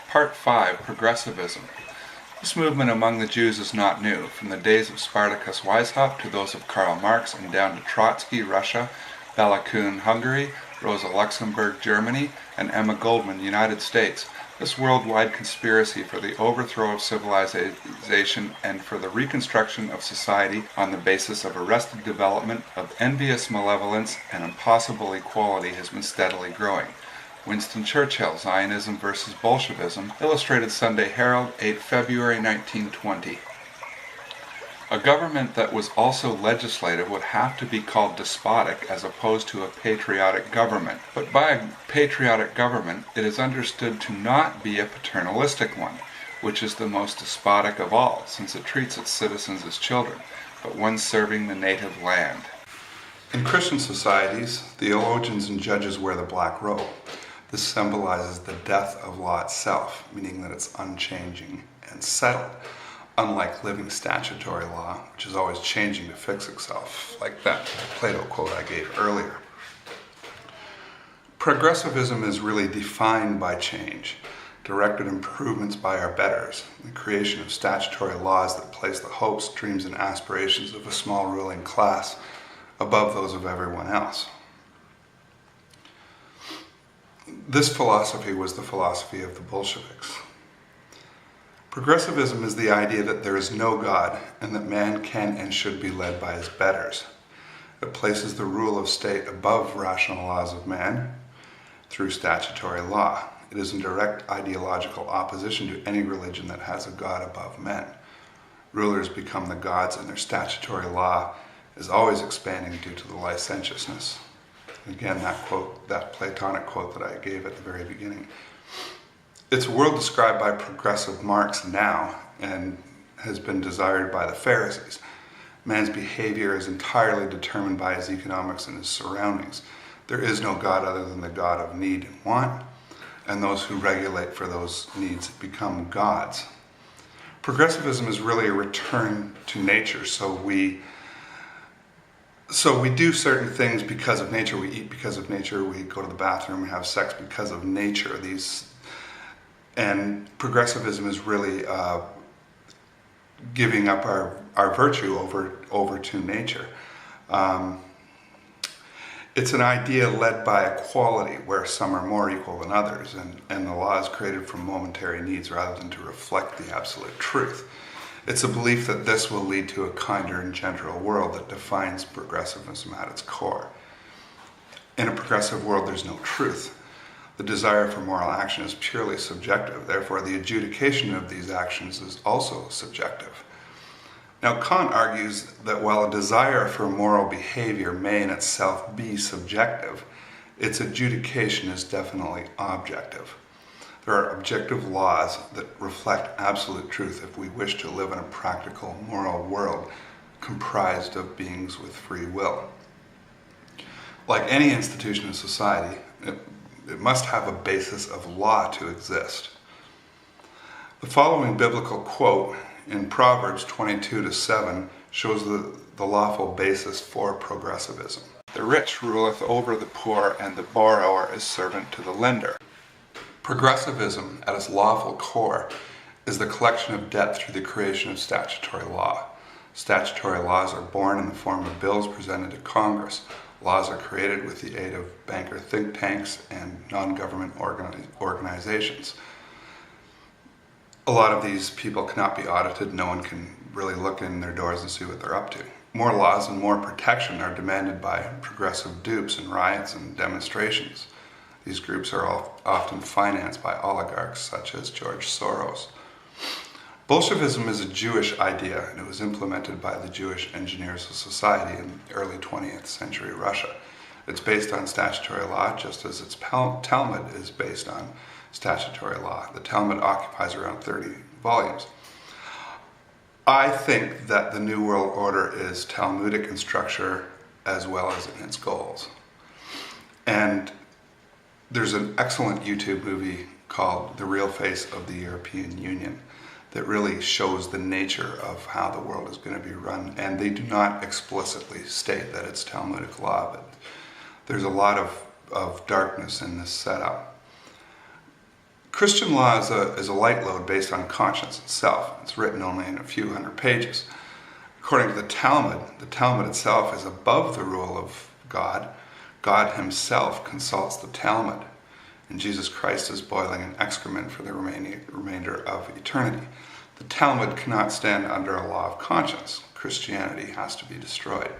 Part 5. Progressivism. This movement among the Jews is not new. From the days of Spartacus Weishaupt to those of Karl Marx and down to Trotsky, Russia, Bela Kun, Hungary, Rosa Luxemburg, Germany, and Emma Goldman, United States, this worldwide conspiracy for the overthrow of civilization and for the reconstruction of society on the basis of arrested development, of envious malevolence, and impossible equality has been steadily growing. Winston Churchill, Zionism versus Bolshevism, Illustrated Sunday Herald, 8 February 1920. A government that was also legislative would have to be called despotic as opposed to a patriotic government. But by a patriotic government, it is understood to not be a paternalistic one, which is the most despotic of all, since it treats its citizens as children, but one serving the native land. In Christian societies, theologians and judges wear the black robe. This symbolizes the death of law itself, meaning that it's unchanging and settled, unlike living statutory law, which is always changing to fix itself, like that Plato quote I gave earlier. Progressivism is really defined by change, directed improvements by our betters, the creation of statutory laws that place the hopes, dreams, and aspirations of a small ruling class above those of everyone else. This philosophy was the philosophy of the Bolsheviks. Progressivism is the idea that there is no God and that man can and should be led by his betters. It places the rule of state above rational laws of man through statutory law. It is in direct ideological opposition to any religion that has a God above men. Rulers become the gods and their statutory law is always expanding due to the licentiousness. Again, that quote, that Platonic quote that I gave at the very beginning. It's a world described by progressive Marx now and has been desired by the Pharisees. Man's behavior is entirely determined by his economics and his surroundings. There is no God other than the God of need and want, and those who regulate for those needs become gods. Progressivism is really a return to nature, so we do certain things because of nature. We eat because of nature. We go to the bathroom and have sex because of nature. And progressivism is really giving up our virtue over to nature. It's an idea led by equality, where some are more equal than others, and the law is created from momentary needs rather than to reflect the absolute truth. It's a belief that this will lead to a kinder and gentler world that defines progressivism at its core. In a progressive world, there's no truth. The desire for moral action is purely subjective. Therefore, the adjudication of these actions is also subjective. Now, Kant argues that while a desire for moral behavior may in itself be subjective, its adjudication is definitely objective. There are objective laws that reflect absolute truth if we wish to live in a practical, moral world comprised of beings with free will. Like any institution in society, it must have a basis of law to exist. The following biblical quote in Proverbs 22-7 shows the lawful basis for progressivism. The rich ruleth over the poor, and the borrower is servant to the lender. Progressivism, at its lawful core, is the collection of debt through the creation of statutory law. Statutory laws are born in the form of bills presented to Congress. Laws are created with the aid of banker think tanks and non-government organizations. A lot of these people cannot be audited. No one can really look in their doors and see what they're up to. More laws and more protection are demanded by progressive dupes in riots and demonstrations. These groups are often financed by oligarchs such as George Soros. Bolshevism is a Jewish idea, and it was implemented by the Jewish engineers of society in early 20th century Russia. It's based on statutory law, just as its Talmud is based on statutory law. The Talmud occupies around 30 volumes. I think that the New World Order is Talmudic in structure as well as in its goals. And there's an excellent YouTube movie called The Real Face of the European Union that really shows the nature of how the world is going to be run. And they do not explicitly state that it's Talmudic law, but there's a lot of darkness in this setup. Christian law is a light load based on conscience itself. It's written only in a few hundred pages. According to the Talmud itself is above the rule of God. God himself consults the Talmud, and Jesus Christ is boiling an excrement for the remainder of eternity. The Talmud cannot stand under a law of conscience. Christianity has to be destroyed.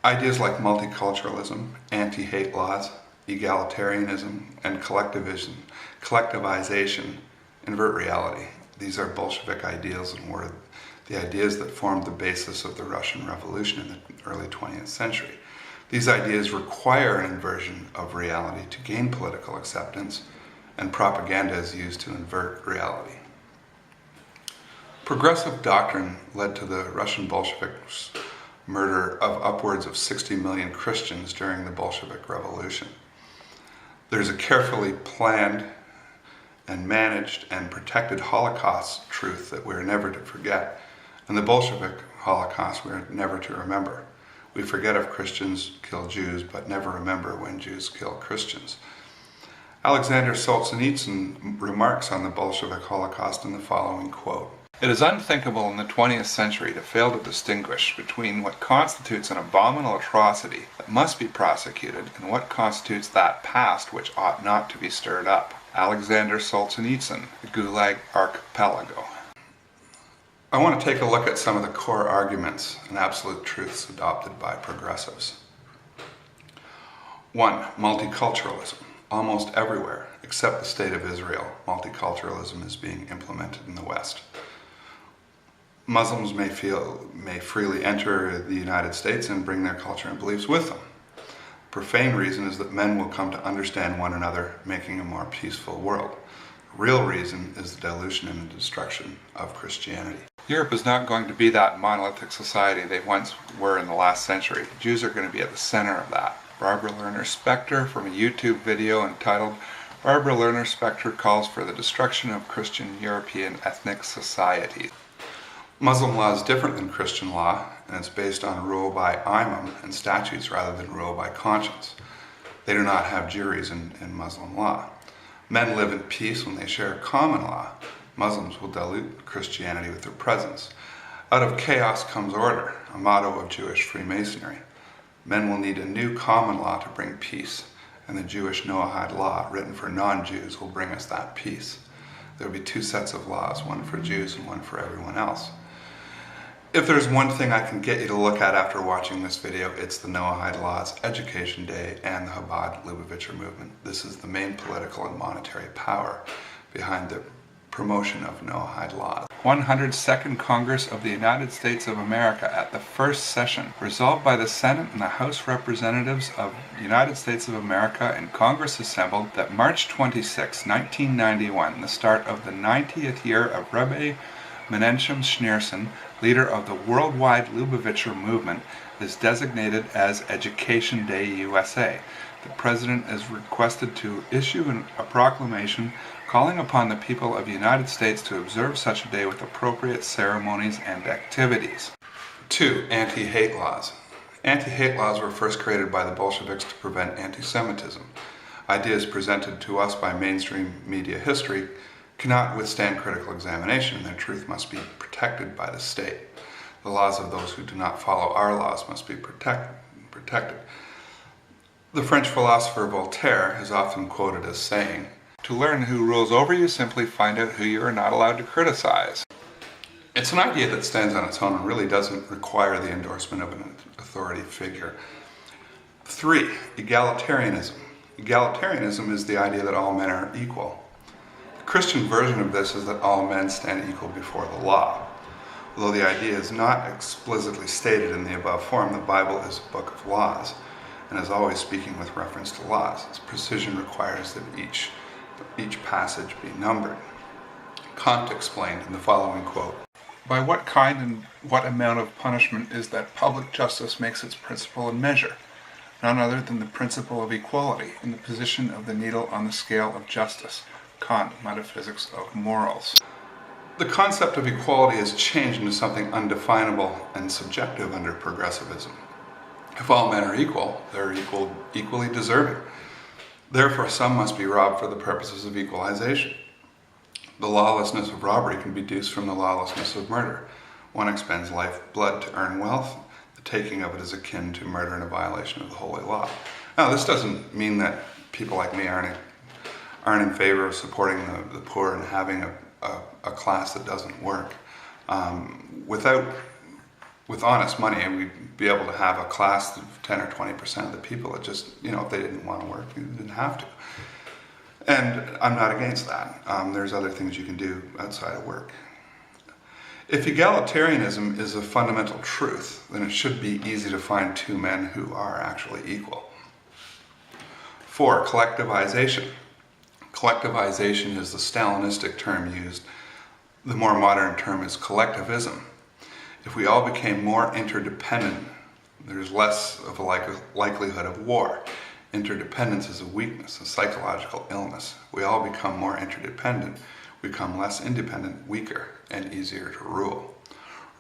Ideas like multiculturalism, anti-hate laws, egalitarianism, and collectivization invert reality. These are Bolshevik ideals and were the ideas that formed the basis of the Russian Revolution in the early 20th century. These ideas require an inversion of reality to gain political acceptance, and propaganda is used to invert reality. Progressive doctrine led to the Russian Bolsheviks' murder of upwards of 60 million Christians during the Bolshevik Revolution. There's a carefully planned and managed and protected Holocaust truth that we're never to forget, and the Bolshevik Holocaust we're never to remember. We forget if Christians kill Jews, but never remember when Jews kill Christians. Alexander Solzhenitsyn remarks on the Bolshevik Holocaust in the following quote: "It is unthinkable in the 20th century to fail to distinguish between what constitutes an abominable atrocity that must be prosecuted and what constitutes that past which ought not to be stirred up." Alexander Solzhenitsyn, The Gulag Archipelago. I want to take a look at some of the core arguments and absolute truths adopted by progressives. 1. Multiculturalism. Almost everywhere, except the State of Israel, multiculturalism is being implemented in the West. Muslims may freely enter the United States and bring their culture and beliefs with them. The profane reason is that men will come to understand one another, making a more peaceful world. The real reason is the dilution and the destruction of Christianity. Europe is not going to be that monolithic society they once were in the last century. Jews are going to be at the center of that. Barbara Lerner Specter, from a YouTube video entitled "Barbara Lerner Specter Calls for the Destruction of Christian European Ethnic Societies." Muslim law is different than Christian law, and it's based on rule by imam and statutes rather than rule by conscience. They do not have juries in Muslim law. Men live in peace when they share common law. Muslims will dilute Christianity with their presence. Out of chaos comes order, a motto of Jewish Freemasonry. Men will need a new common law to bring peace, and the Jewish Noahide law, written for non-Jews, will bring us that peace. There will be two sets of laws, one for Jews and one for everyone else. If there's one thing I can get you to look at after watching this video, it's the Noahide Laws, Education Day, and the Chabad-Lubavitcher movement. This is the main political and monetary power behind the promotion of Noahide laws. 102nd Congress of the United States of America at the first session, resolved by the Senate and the House Representatives of the United States of America and Congress assembled that March 26, 1991, the start of the 90th year of Rebbe Menachem Schneerson, leader of the worldwide Lubavitcher movement, is designated as Education Day USA. The President is requested to issue a proclamation calling upon the people of the United States to observe such a day with appropriate ceremonies and activities. 2. Anti-hate laws. Anti-hate laws were first created by the Bolsheviks to prevent anti-Semitism. Ideas presented to us by mainstream media history cannot withstand critical examination, and their truth must be protected by the state. The laws of those who do not follow our laws must be protected. The French philosopher Voltaire is often quoted as saying, "To learn who rules over you, simply find out who you are not allowed to criticize." It's an idea that stands on its own and really doesn't require the endorsement of an authority figure. 3. Egalitarianism. Egalitarianism is the idea that all men are equal. The Christian version of this is that all men stand equal before the law. Although the idea is not explicitly stated in the above form, the Bible is a book of laws, and is always speaking with reference to laws. Its precision requires that each passage be numbered. Kant explained in the following quote, "By what kind and what amount of punishment is that public justice makes its principle and measure? None other than the principle of equality in the position of the needle on the scale of justice." Kant, Metaphysics of Morals. The concept of equality has changed into something undefinable and subjective under progressivism. If all men are equal, they're equally deserving. Therefore, some must be robbed for the purposes of equalization. The lawlessness of robbery can be deduced from the lawlessness of murder. One expends lifeblood to earn wealth. The taking of it is akin to murder and a violation of the holy law. Now, this doesn't mean that people like me aren't in favor of supporting the poor and having a class that doesn't work. With honest money, we'd be able to have a class of 10 or 20% of the people that just, if they didn't want to work, they didn't have to. And I'm not against that. There's other things you can do outside of work. If egalitarianism is a fundamental truth, then it should be easy to find two men who are actually equal. 4. Collectivization. Collectivization is the Stalinistic term used. The more modern term is collectivism. If we all became more interdependent, there's less of a likelihood of war. Interdependence is a weakness, a psychological illness. We all become more interdependent, we become less independent, weaker, and easier to rule.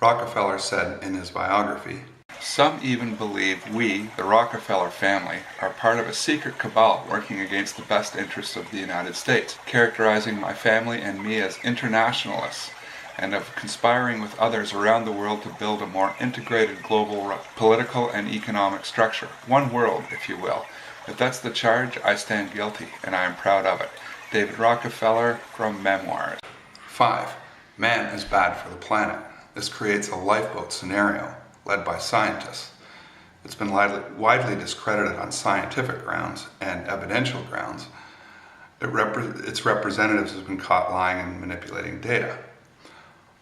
Rockefeller said in his biography, "Some even believe we, the Rockefeller family, are part of a secret cabal working against the best interests of the United States, characterizing my family and me as internationalists, and of conspiring with others around the world to build a more integrated global political and economic structure. One world, if you will. If that's the charge, I stand guilty, and I am proud of it." David Rockefeller from Memoirs. 5. Man is bad for the planet. This creates a lifeboat scenario led by scientists. It's been widely discredited on scientific grounds and evidential grounds. Its representatives have been caught lying and manipulating data.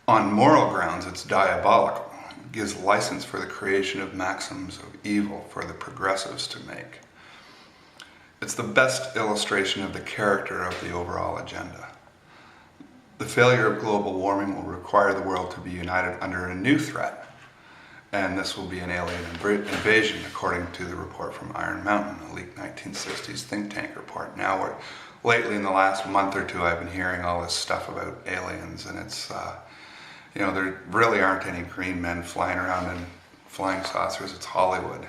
On moral grounds, it's diabolical. It gives license for the creation of maxims of evil for the progressives to make. It's the best illustration of the character of the overall agenda. The failure of global warming will require the world to be united under a new threat, and this will be an alien invasion, according to the report from Iron Mountain, a leaked 1960s think tank report. Now, lately in the last month or two, I've been hearing all this stuff about aliens, and it's there really aren't any green men flying around in flying saucers. It's Hollywood.